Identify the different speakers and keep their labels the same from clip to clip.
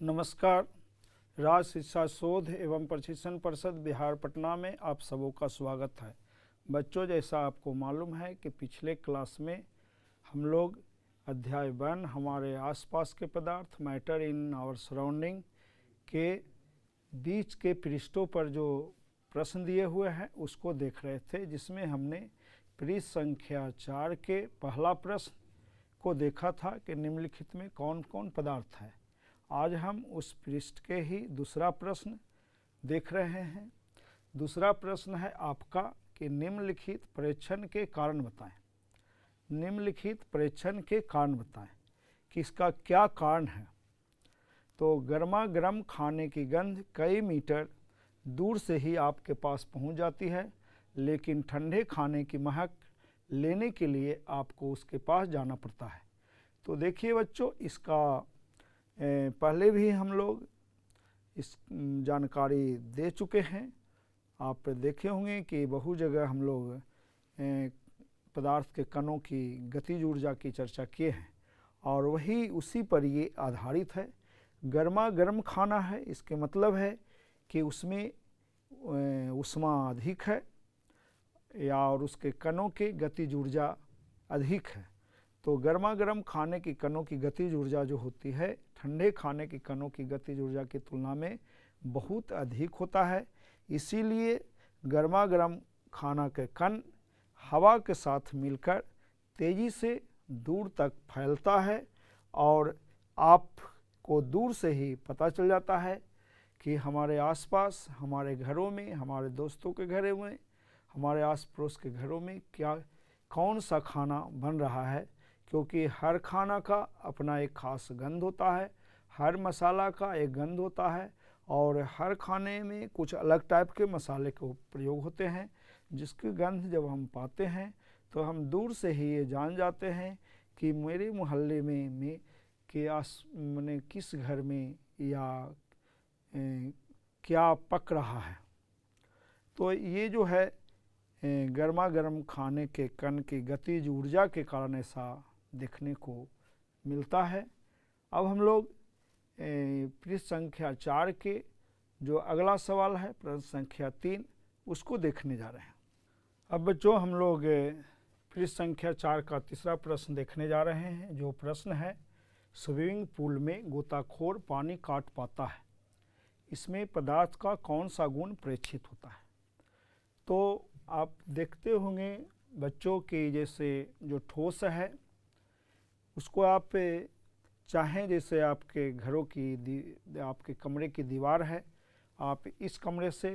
Speaker 1: नमस्कार। राज्य शिक्षा शोध एवं प्रशिक्षण परिषद बिहार पटना में आप सबों का स्वागत है। बच्चों, जैसा आपको मालूम है कि पिछले क्लास में हम लोग अध्याय 1 हमारे आसपास के पदार्थ मैटर इन आवर सराउंडिंग के बीच के पृष्ठों पर जो प्रश्न दिए हुए हैं उसको देख रहे थे, जिसमें हमने पृष्ठ संख्या 4 के पहला प्रश्न को देखा था कि निम्नलिखित में कौन कौन पदार्थ है। आज हम उस पृष्ठ के ही दूसरा प्रश्न देख रहे हैं। दूसरा प्रश्न है आपका कि निम्नलिखित परीक्षण के कारण बताएं। निम्नलिखित परीक्षण के कारण बताएं कि इसका क्या कारण है। तो गर्मा गर्म खाने की गंध कई मीटर दूर से ही आपके पास पहुंच जाती है, लेकिन ठंडे खाने की महक लेने के लिए आपको उसके पास जाना पड़ता है। तो देखिए बच्चों, इसका पहले भी हम लोग इस जानकारी दे चुके हैं। आप देखे होंगे कि बहु जगह हम लोग पदार्थ के कणों की गतिज ऊर्जा की चर्चा किए हैं और वही उसी पर ये आधारित है। गर्मा गर्म खाना है, इसके मतलब है कि उसमें ऊष्मा अधिक है या और उसके कणों की गतिज ऊर्जा अधिक है। तो गर्मा गर्म खाने की कणों की गतिज ऊर्जा जो होती है ठंडे खाने की कणों की गतिज ऊर्जा की तुलना में बहुत अधिक होता है। इसीलिए गर्मा गर्म खाना के कण हवा के साथ मिलकर तेज़ी से दूर तक फैलता है और आपको दूर से ही पता चल जाता है कि हमारे आसपास, हमारे घरों में, हमारे दोस्तों के घरों में, हमारे आस पड़ोस के घरों में कौन सा खाना बन रहा है, क्योंकि हर खाना का अपना एक खास गंध होता है, हर मसाला का एक गंध होता है और हर खाने में कुछ अलग टाइप के मसाले के प्रयोग होते हैं, जिसकी गंध जब हम पाते हैं तो हम दूर से ही ये जान जाते हैं कि मेरे मोहल्ले में के मैंने किस घर में या क्या पक रहा है। तो ये जो है गर्मा गर्म खाने के कण की गतिज ऊर्जा के कारण ऐसा देखने को मिलता है। अब हम लोग पृष्ठ संख्या 4 के जो अगला सवाल है प्रश्न संख्या 3 उसको देखने जा रहे हैं। अब बच्चों, हम लोग पृष्ठ संख्या 4 का तीसरा प्रश्न देखने जा रहे हैं। जो प्रश्न है, स्विमिंग पूल में गोताखोर पानी काट पाता है, इसमें पदार्थ का कौन सा गुण प्रेक्षित होता है। तो आप देखते होंगे बच्चों कि जैसे जो ठोस है उसको आप चाहें, जैसे आपके घरों की आपके कमरे की दीवार है, आप इस कमरे से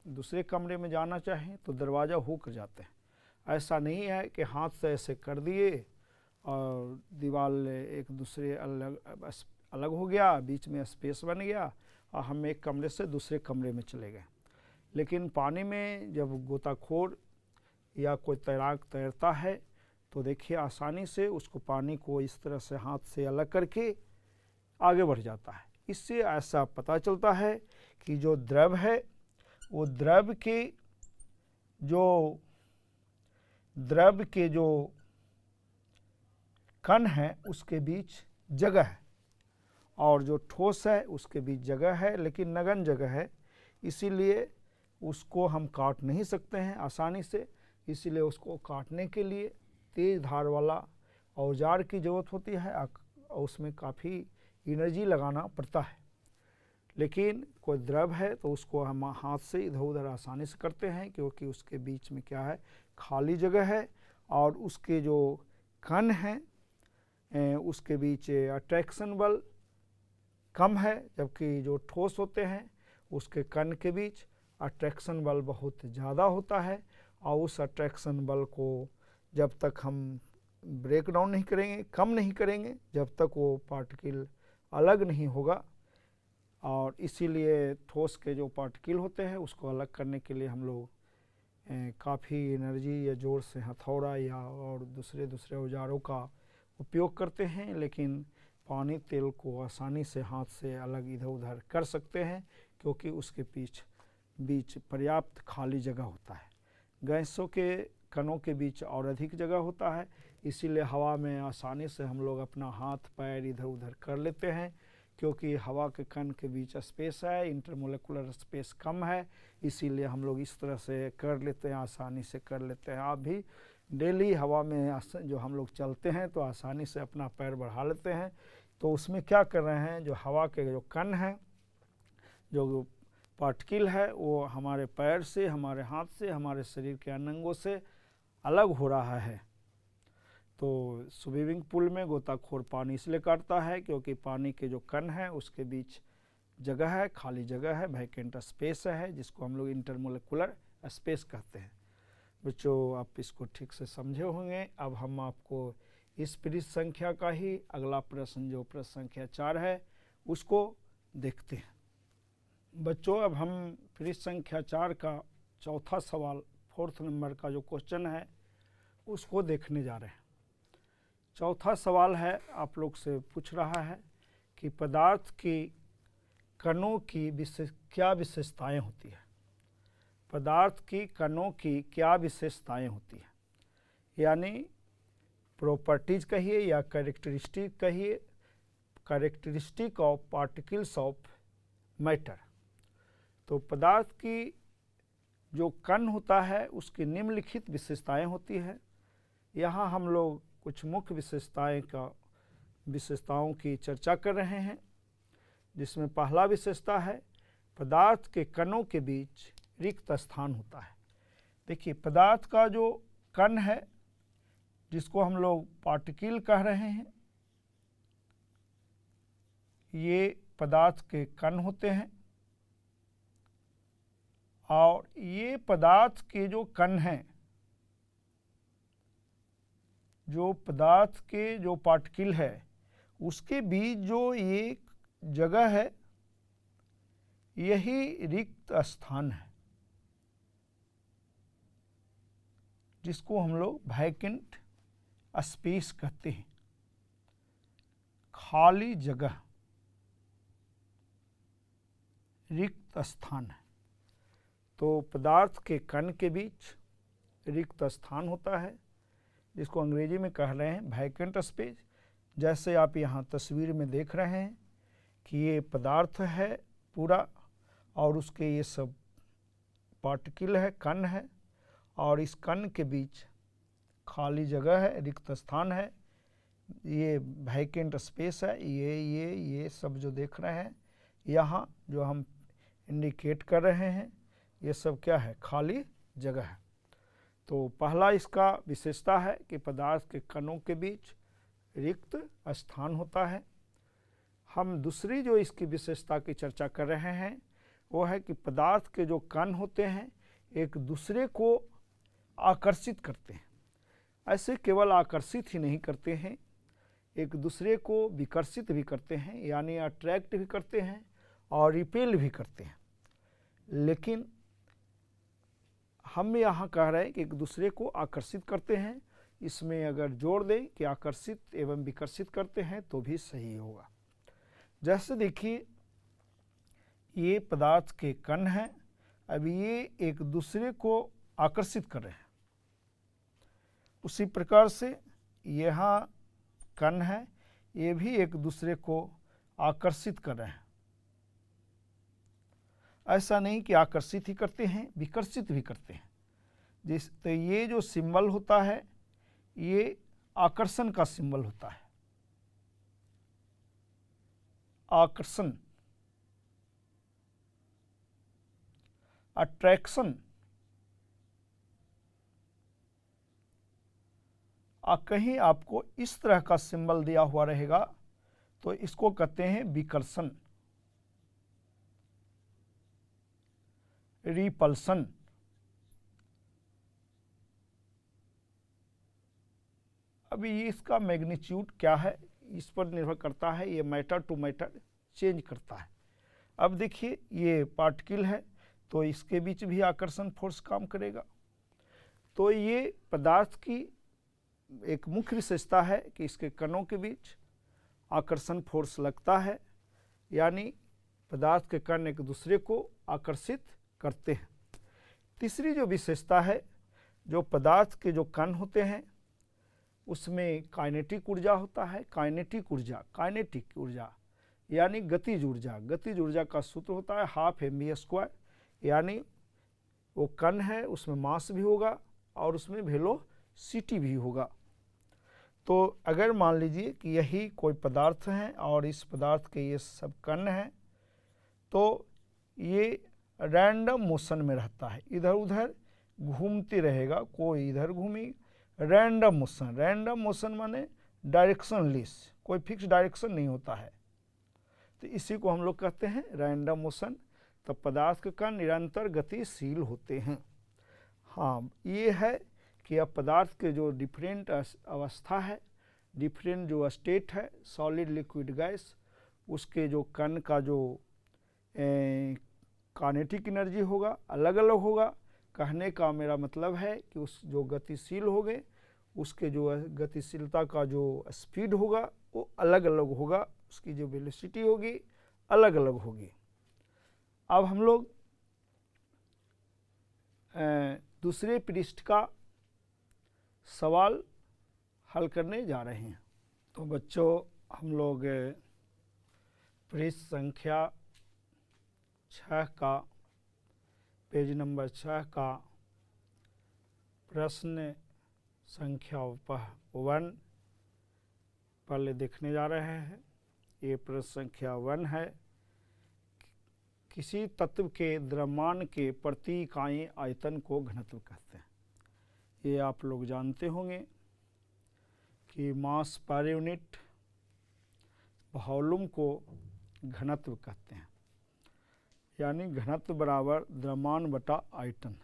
Speaker 1: दूसरे कमरे में जाना चाहें तो दरवाज़ा हुक जाते हैं। ऐसा नहीं है कि हाथ से ऐसे कर दिए और दीवार एक दूसरे अलग हो गया, बीच में स्पेस बन गया और हम एक कमरे से दूसरे कमरे में चले गए। लेकिन पानी में जब गोताखोर या कोई तैराक तैरता है तो देखिए आसानी से उसको पानी को इस तरह से हाथ से अलग करके आगे बढ़ जाता है। इससे ऐसा पता चलता है कि जो द्रव है वो द्रव के जो कण है उसके बीच जगह है और जो ठोस है उसके बीच जगह है, लेकिन नगण्य जगह है, इसीलिए उसको हम काट नहीं सकते हैं आसानी से। इसीलिए उसको काटने के लिए तेज़ धार वाला औजार की ज़रूरत होती है और उसमें काफ़ी एनर्जी लगाना पड़ता है। लेकिन कोई द्रव है तो उसको हम हाथ से इधर उधर आसानी से करते हैं, क्योंकि उसके बीच में क्या है, खाली जगह है और उसके जो कण हैं उसके बीच अट्रैक्शन बल कम है, जबकि जो ठोस होते हैं उसके कण के बीच अट्रैक्शन बल बहुत ज़्यादा होता है। और उस अट्रैक्शन बल को जब तक हम ब्रेक डाउन नहीं करेंगे, कम नहीं करेंगे, जब तक वो पार्टिकल अलग नहीं होगा। और इसीलिए ठोस के जो पार्टिकल होते हैं उसको अलग करने के लिए हम लोग काफ़ी एनर्जी या जोर से हथौड़ा या और दूसरे औजारों का उपयोग करते हैं, लेकिन पानी तेल को आसानी से हाथ से अलग इधर उधर कर सकते हैं, क्योंकि उसके बीच पर्याप्त खाली जगह होता है। गैसों के कणों के बीच और अधिक जगह होता है, इसीलिए हवा में आसानी से हम लोग अपना हाथ पैर इधर उधर कर लेते हैं, क्योंकि हवा के कण के बीच स्पेस है, इंटरमोलिकुलर स्पेस कम है, इसीलिए हम लोग इस तरह से कर लेते हैं, आसानी से कर लेते हैं। आप भी डेली हवा में जो हम लोग चलते हैं तो आसानी से अपना पैर बढ़ा लेते हैं। तो उसमें क्या कर रहे हैं, जो हवा के जो कण हैं, जो पार्टिकल है, वो हमारे पैर से, हमारे हाथ से, हमारे शरीर के अन्य अंगों से अलग हो रहा है। तो स्विमिंग पूल में गोताखोर पानी इसलिए काटता है क्योंकि पानी के जो कण हैं उसके बीच जगह है, खाली जगह है, वैकेंट स्पेस है, जिसको हम लोग इंटरमोलिकुलर स्पेस कहते हैं। बच्चों, आप इसको ठीक से समझे होंगे। अब हम आपको इस पृष्ठ संख्या का ही अगला प्रश्न, जो प्रश्न संख्या 4 है, उसको देखते हैं। बच्चों, अब हम पृष्ठ संख्या 4 का चौथा सवाल, 4th नंबर का जो क्वेश्चन है, उसको देखने जा रहे हैं। चौथा सवाल है, आप लोग से पूछ रहा है कि पदार्थ की कणों की क्या विशेषताएं होती है। पदार्थ की कणों की क्या विशेषताएं होती है, यानी प्रॉपर्टीज कहिए या कैरेक्टरिस्टिक कहिए, characteristic of particles of matter. तो पदार्थ की जो कण होता है उसकी निम्नलिखित विशेषताएं होती है। यहाँ हम लोग कुछ मुख्य विशेषताओं की चर्चा कर रहे हैं, जिसमें पहला विशेषता है पदार्थ के कणों के बीच रिक्त स्थान होता है। देखिए, पदार्थ का जो कण है, जिसको हम लोग पार्टिकल कह रहे हैं, ये पदार्थ के कण होते हैं, और ये पदार्थ के जो कण हैं, जो पदार्थ के जो पार्टिकल है, उसके बीच जो ये जगह है, यही रिक्त स्थान है, जिसको हम लोग वैकेंट स्पेस कहते हैं, खाली जगह, रिक्त स्थान है। तो पदार्थ के कण के बीच रिक्त स्थान होता है, जिसको अंग्रेजी में कह रहे हैं वैकेंट स्पेस। जैसे आप यहाँ तस्वीर में देख रहे हैं कि ये पदार्थ है पूरा, और उसके ये सब पार्टिकल है, कण है, और इस कण के बीच खाली जगह है, रिक्त स्थान है, ये वैकेंट स्पेस है। ये सब जो देख रहे हैं यहाँ, जो हम इंडिकेट कर रहे हैं, ये सब क्या है, खाली जगह है। तो पहला इसका विशेषता है कि पदार्थ के कणों के बीच रिक्त स्थान होता है। हम दूसरी जो इसकी विशेषता की चर्चा कर रहे हैं, वो है कि पदार्थ के जो कण होते हैं एक दूसरे को आकर्षित करते हैं। ऐसे केवल आकर्षित ही नहीं करते हैं, एक दूसरे को विकर्षित भी करते हैं, यानी अट्रैक्ट भी करते हैं और रिपेल भी करते हैं। लेकिन हम यहाँ कह रहे हैं कि एक दूसरे को आकर्षित करते हैं। इसमें अगर जोड़ दें कि आकर्षित एवं विकर्षित करते हैं तो भी सही होगा। जैसे देखिए, ये पदार्थ के कण हैं, अब ये एक दूसरे को आकर्षित कर रहे हैं। उसी प्रकार से यहाँ कण है, ये भी एक दूसरे को आकर्षित कर रहे हैं। ऐसा नहीं कि आकर्षित ही करते हैं, विकर्षित भी करते हैं। तो ये जो सिंबल होता है, ये आकर्षण का सिंबल होता है, आकर्षण, अट्रैक्शन। कहीं आपको इस तरह का सिंबल दिया हुआ रहेगा तो इसको कहते हैं विकर्षण, रिपल्सन। अभी इसका मैग्नीट्यूड क्या है, इस पर निर्भर करता है, ये मैटर टू मैटर चेंज करता है। अब देखिए, ये पार्टिकल है तो इसके बीच भी आकर्षण फोर्स काम करेगा। तो ये पदार्थ की एक मुख्य विशेषता है कि इसके कणों के बीच आकर्षण फोर्स लगता है, यानी पदार्थ के कण एक दूसरे को आकर्षित करते हैं। तीसरी जो विशेषता है, जो पदार्थ के जो कण होते हैं उसमें काइनेटिक ऊर्जा होता है। काइनेटिक ऊर्जा यानी गतिज ऊर्जा। गतिज ऊर्जा का सूत्र होता है हाफ mv², यानी वो कण है उसमें मास भी होगा और उसमें वेलोसिटी भी होगा। तो अगर मान लीजिए कि यही कोई पदार्थ है और इस पदार्थ के ये सब कण हैं, तो ये रैंडम मोशन में रहता है, इधर उधर घूमते रहेगा, कोई इधर घूमी, रैंडम मोशन। रैंडम मोशन माने डायरेक्शनलेस, कोई फिक्स डायरेक्शन नहीं होता है, तो इसी को हम लोग कहते हैं रैंडम मोशन। तो पदार्थ के कण निरंतर गतिशील होते हैं। हाँ, ये है कि अब पदार्थ के जो डिफरेंट अवस्था है, डिफरेंट जो स्टेट है, सॉलिड लिक्विड गैस, उसके जो कण का जो काइनेटिक एनर्जी होगा अलग अलग होगा। कहने का मेरा मतलब है कि उस जो गतिशील हो गए उसके जो गतिशीलता का जो स्पीड होगा वो अलग अलग होगा, उसकी जो वेलोसिटी होगी अलग अलग होगी। अब हम लोग दूसरे पृष्ठ का सवाल हल करने जा रहे हैं। तो बच्चों, हम लोग पृष्ठ संख्या 6 का, पेज नंबर 6 का प्रश्न संख्या 1 पहले देखने जा रहे हैं। ये प्रश्न संख्या 1 है, किसी तत्व के द्रव्यमान के प्रति इकाई आयतन को घनत्व कहते हैं। ये आप लोग जानते होंगे कि मास पर यूनिट वॉल्यूम को घनत्व कहते हैं, यानी घनत्व बराबर द्रव्यमान बटा आयतन।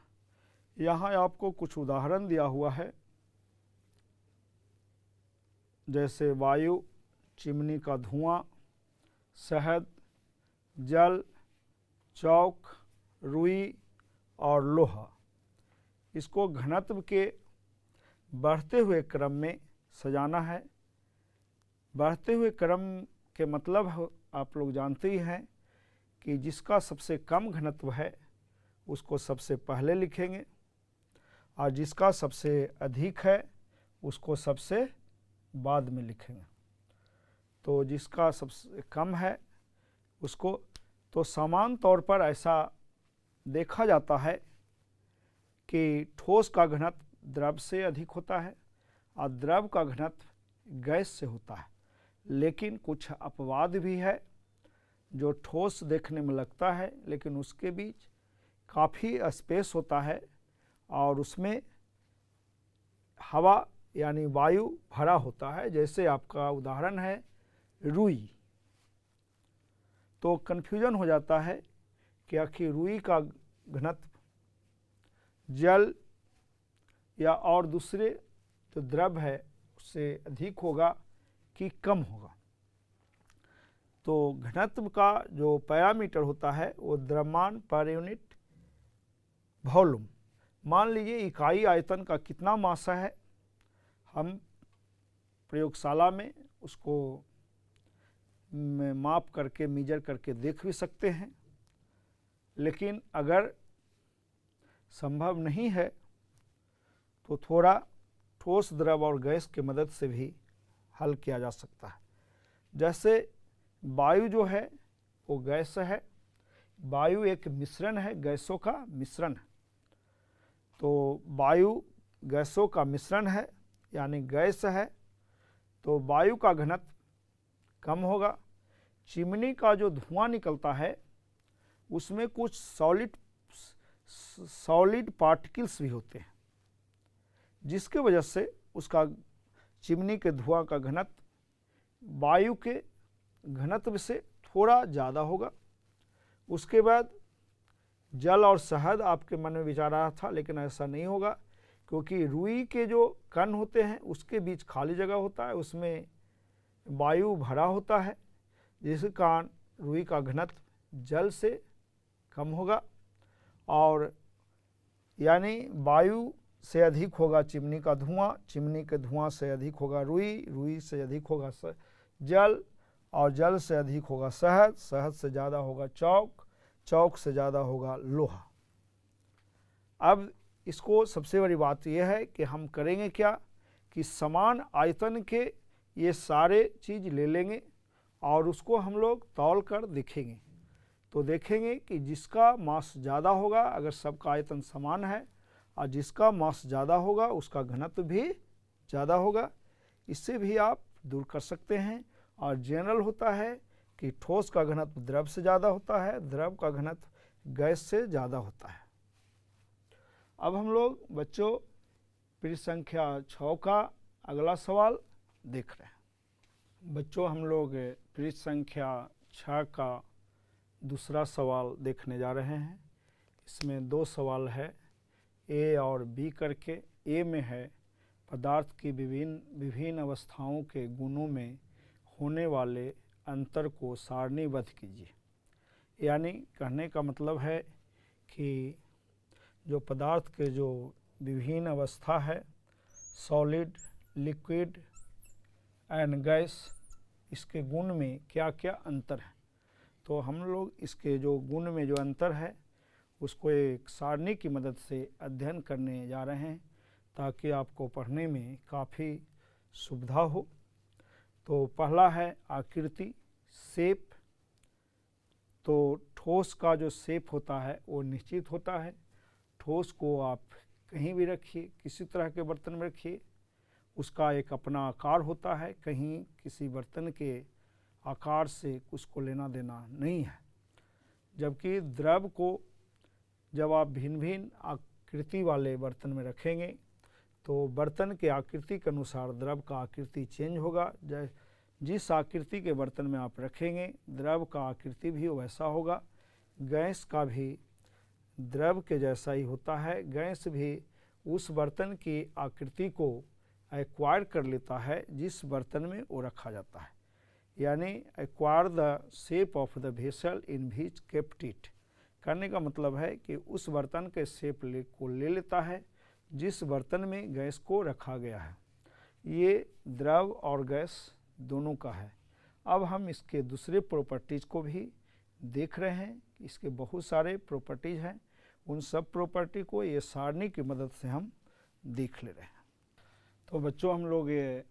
Speaker 1: यहाँ आपको कुछ उदाहरण दिया हुआ है, जैसे वायु, चिमनी का धुआं, शहद, जल, चौक, रुई और लोहा। इसको घनत्व के बढ़ते हुए क्रम में सजाना है। बढ़ते हुए क्रम के मतलब आप लोग जानते ही हैं कि जिसका सबसे कम घनत्व है उसको सबसे पहले लिखेंगे और जिसका सबसे अधिक है उसको सबसे बाद में लिखेंगे। तो जिसका सबसे कम है उसको, तो समान तौर पर ऐसा देखा जाता है कि ठोस का घनत्व द्रव से अधिक होता है और द्रव का घनत्व गैस से होता है। लेकिन कुछ अपवाद भी है, जो ठोस देखने में लगता है लेकिन उसके बीच काफ़ी स्पेस होता है और उसमें हवा यानी वायु भरा होता है। जैसे आपका उदाहरण है रुई। तो कन्फ्यूजन हो जाता है कि आखिर रुई का घनत्व जल या और दूसरे जो द्रव है उससे अधिक होगा कि कम होगा। तो घनत्व का जो पैरामीटर होता है वो द्रव्यमान पर यूनिट वॉल्यूम। मान लीजिए इकाई आयतन का कितना मास है, हम प्रयोगशाला में उसको माप करके मीजर करके देख भी सकते हैं, लेकिन अगर संभव नहीं है तो थोड़ा ठोस, द्रव और गैस की मदद से भी हल किया जा सकता है। जैसे वायु जो है वो गैस है, वायु एक मिश्रण है, गैसों का मिश्रण है। तो वायु गैसों का मिश्रण है यानी गैस है, तो वायु का घनत्व कम होगा। चिमनी का जो धुआं निकलता है उसमें कुछ सॉलिड पार्टिकल्स भी होते हैं, जिसके वजह से उसका चिमनी के धुआं का घनत्व वायु के घनत्व से थोड़ा ज़्यादा होगा। उसके बाद जल और शहद आपके मन में विचार आ रहा था, लेकिन ऐसा नहीं होगा, क्योंकि रुई के जो कण होते हैं उसके बीच खाली जगह होता है, उसमें वायु भरा होता है, जिसके कारण रुई का घनत्व जल से कम होगा। और यानी वायु से अधिक होगा चिमनी का धुआं, चिमनी के धुआं से अधिक होगा रुई, रुई से अधिक होगा जल, और जल से अधिक होगा शहद, शहद से ज़्यादा होगा चौक, चौक से ज़्यादा होगा लोहा। अब इसको सबसे बड़ी बात यह है कि हम करेंगे क्या कि समान आयतन के ये सारे चीज़ ले लेंगे और उसको हम लोग तौल कर देखेंगे। तो देखेंगे कि जिसका मास ज़्यादा होगा, अगर सबका आयतन समान है, और जिसका मास ज़्यादा होगा उसका घनत्व भी ज़्यादा होगा। इससे भी आप दूर कर सकते हैं। और जनरल होता है कि ठोस का घनत्व द्रव से ज़्यादा होता है, द्रव का घनत्व गैस से ज़्यादा होता है। अब हम लोग बच्चों पृष्ठ संख्या 6 का अगला सवाल देख रहे हैं। बच्चों हम लोग पृष्ठ संख्या 6 का दूसरा सवाल देखने जा रहे हैं। इसमें 2 सवाल है, ए और बी करके। ए में है पदार्थ की विभिन्न अवस्थाओं के गुणों में होने वाले अंतर को सारणीबद्ध कीजिए। यानी कहने का मतलब है कि जो पदार्थ के जो विभिन्न अवस्था है, सॉलिड, लिक्विड एंड गैस, इसके गुण में क्या क्या अंतर है। तो हम लोग इसके जो गुण में जो अंतर है उसको एक सारणी की मदद से अध्ययन करने जा रहे हैं, ताकि आपको पढ़ने में काफ़ी सुविधा हो। तो पहला है आकृति, शेप। तो ठोस का जो शेप होता है वो निश्चित होता है। ठोस को आप कहीं भी रखिए, किसी तरह के बर्तन में रखिए, उसका एक अपना आकार होता है। कहीं किसी बर्तन के आकार से उसको लेना देना नहीं है। जबकि द्रव को जब आप भिन्न भिन्न आकृति वाले बर्तन में रखेंगे तो बर्तन के आकृति के अनुसार द्रव का आकृति चेंज होगा। जिस आकृति के बर्तन में आप रखेंगे द्रव का आकृति भी वैसा होगा। गैस का भी द्रव के जैसा ही होता है। गैस भी उस बर्तन की आकृति को एक्वायर कर लेता है जिस बर्तन में वो रखा जाता है। यानी acquire the shape of the vessel in which kept it. करने का मतलब है कि उस बर्तन के शेप को ले लेता है जिस बर्तन में गैस को रखा गया है। ये द्रव और गैस दोनों का है। अब हम इसके दूसरे प्रॉपर्टीज़ को भी देख रहे हैं। इसके बहुत सारे प्रॉपर्टीज़ हैं, उन सब प्रॉपर्टी को ये सारणी की मदद से हम देख ले रहे हैं। तो बच्चों हम लोग ये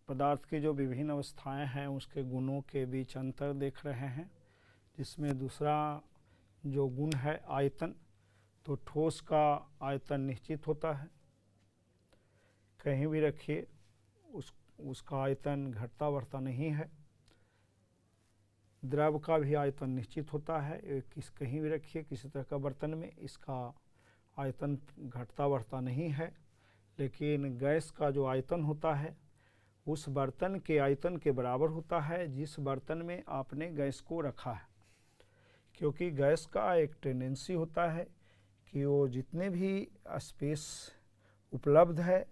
Speaker 1: पदार्थ की जो विभिन्न अवस्थाएं हैं उसके गुणों के बीच अंतर देख रहे हैं, जिसमें दूसरा जो गुण है आयतन। तो ठोस का आयतन निश्चित होता है, कहीं भी रखिए उसका आयतन घटता बढ़ता नहीं है। द्रव का भी आयतन निश्चित होता है, कहीं भी रखिए किसी तरह का बर्तन में, इसका आयतन घटता बढ़ता नहीं है। लेकिन गैस का जो आयतन होता है उस बर्तन के आयतन के बराबर होता है जिस बर्तन में आपने गैस को रखा है। क्योंकि गैस का एक टेंडेंसी होता है कि वो जितने भी स्पेस उपलब्ध है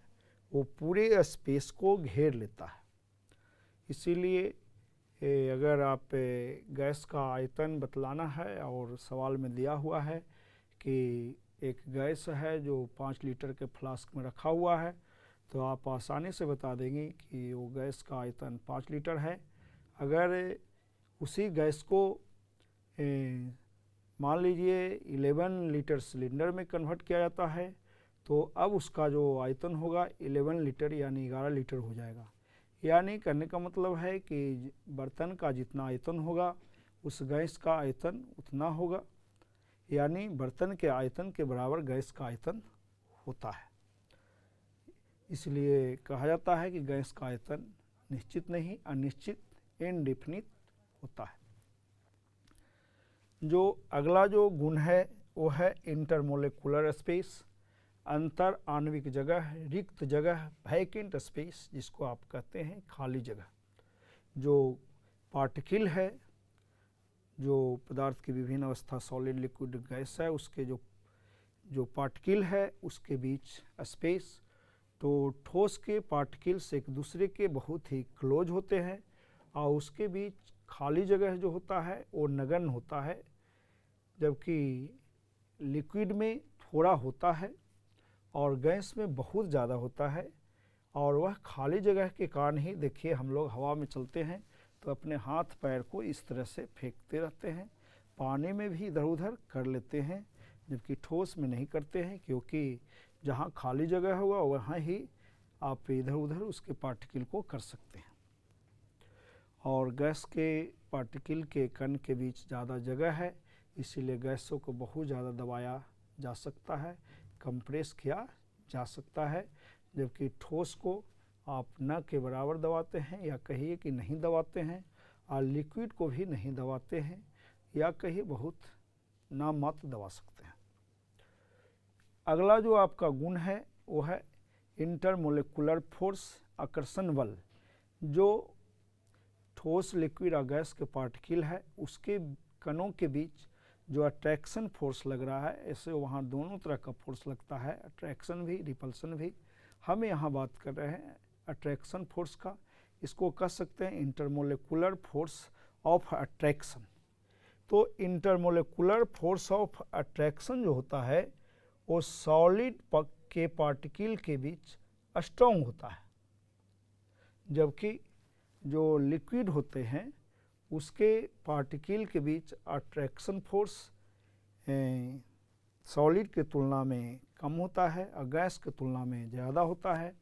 Speaker 1: वो पूरे स्पेस को घेर लेता है। इसीलिए अगर आप गैस का आयतन बतलाना है और सवाल में दिया हुआ है कि एक गैस है जो 5 लीटर के फ्लास्क में रखा हुआ है, तो आप आसानी से बता देंगे कि वो गैस का आयतन 5 लीटर है। अगर उसी गैस को मान लीजिए 11 लीटर सिलेंडर में कन्वर्ट किया जाता है, तो अब उसका जो आयतन होगा 11 लीटर यानी 11 लीटर हो जाएगा। यानी करने का मतलब है कि बर्तन का जितना आयतन होगा उस गैस का आयतन उतना होगा। यानी बर्तन के आयतन के बराबर गैस का आयतन होता है। इसलिए कहा जाता है कि गैस का आयतन निश्चित नहीं, अनिश्चित, इनडेफिनिट होता है। जो अगला जो गुण है वो है इंटरमोलिकुलर स्पेस, अंतर आणविक जगह, रिक्त जगह, वैकेंट स्पेस, जिसको आप कहते हैं खाली जगह। जो पार्टिकल है, जो पदार्थ की विभिन्न अवस्था सॉलिड, लिक्विड, गैस है, उसके जो पार्टिकल है उसके बीच स्पेस। तो ठोस के पार्टिकल्स एक दूसरे के बहुत ही क्लोज होते हैं और उसके बीच खाली जगह जो होता है वो नगण्य होता है, जबकि लिक्विड में थोड़ा होता है और गैस में बहुत ज़्यादा होता है। और वह खाली जगह के कारण ही देखिए हम लोग हवा में चलते हैं तो अपने हाथ पैर को इस तरह से फेंकते रहते हैं, पानी में भी इधर उधर कर लेते हैं, जबकि ठोस में नहीं करते हैं। क्योंकि जहाँ खाली जगह होगा वहाँ ही आप इधर उधर उसके पार्टिकल को कर सकते हैं। और गैस के पार्टिकल के कण के बीच ज़्यादा जगह है, इसीलिए गैसों को बहुत ज़्यादा दबाया जा सकता है, कंप्रेस किया जा सकता है। जबकि ठोस को आप न के बराबर दबाते हैं या कहिए कि नहीं दबाते हैं, और लिक्विड को भी नहीं दबाते हैं या कहिए बहुत नाम मात्र दबा सकते हैं। अगला जो आपका गुण है वो है इंटरमोलिकुलर फोर्स, आकर्षण बल। जो ठोस, लिक्विड और गैस के पार्टिकल है उसके कणों के बीच जो अट्रैक्शन फोर्स लग रहा है, ऐसे वहाँ दोनों तरह का फोर्स लगता है, अट्रैक्शन भी रिपल्सन भी। हम यहाँ बात कर रहे हैं अट्रैक्शन फोर्स का, इसको कह सकते हैं इंटरमोलिकुलर फोर्स ऑफ अट्रैक्शन। तो इंटरमोलिकुलर फोर्स ऑफ अट्रैक्शन जो होता है वो सॉलिड के पार्टिकल के बीच स्ट्रॉन्ग होता है, जबकि जो लिक्विड होते हैं उसके पार्टिकल के बीच अट्रैक्शन फोर्स सॉलिड के तुलना में कम होता है और गैस के तुलना में ज़्यादा होता है।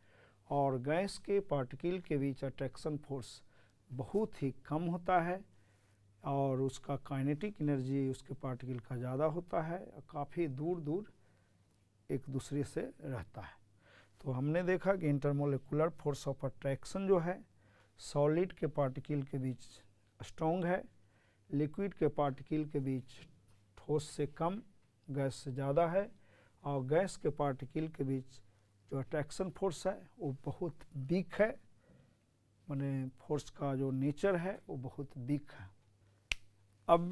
Speaker 1: और गैस के पार्टिकल के बीच अट्रैक्शन फोर्स बहुत ही कम होता है और उसका काइनेटिक एनर्जी उसके पार्टिकल का ज़्यादा होता है और काफ़ी दूर दूर एक दूसरे से रहता है। तो हमने देखा कि इंटरमोलिकुलर फोर्स ऑफ अट्रैक्शन जो है सॉलिड के पार्टिकल के बीच स्ट्रॉन्ग है, लिक्विड के पार्टिकल के बीच ठोस से कम, गैस से ज़्यादा है, और गैस के पार्टिकल के बीच जो अट्रैक्शन फोर्स है वो बहुत वीक है, माने फोर्स का जो नेचर है वो बहुत वीक है। अब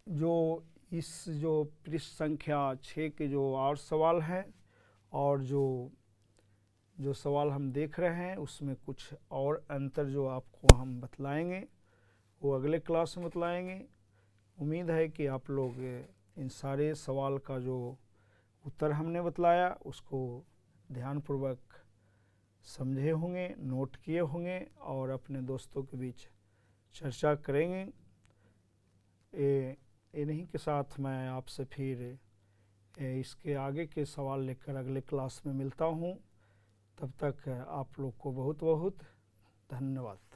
Speaker 1: जो जो पृष्ठ संख्या 6 के जो और सवाल हैं और जो सवाल हम देख रहे हैं उसमें कुछ और अंतर जो आपको हम बतलाएंगे वो अगले क्लास में बतलाएंगे। उम्मीद है कि आप लोग इन सारे सवाल का जो उत्तर हमने बतलाया उसको ध्यानपूर्वक समझे होंगे, नोट किए होंगे और अपने दोस्तों के बीच चर्चा करेंगे। इन्हीं के साथ मैं आपसे फिर इसके आगे के सवाल लेकर अगले क्लास में मिलता हूँ। तब तक आप लोग को बहुत बहुत धन्यवाद।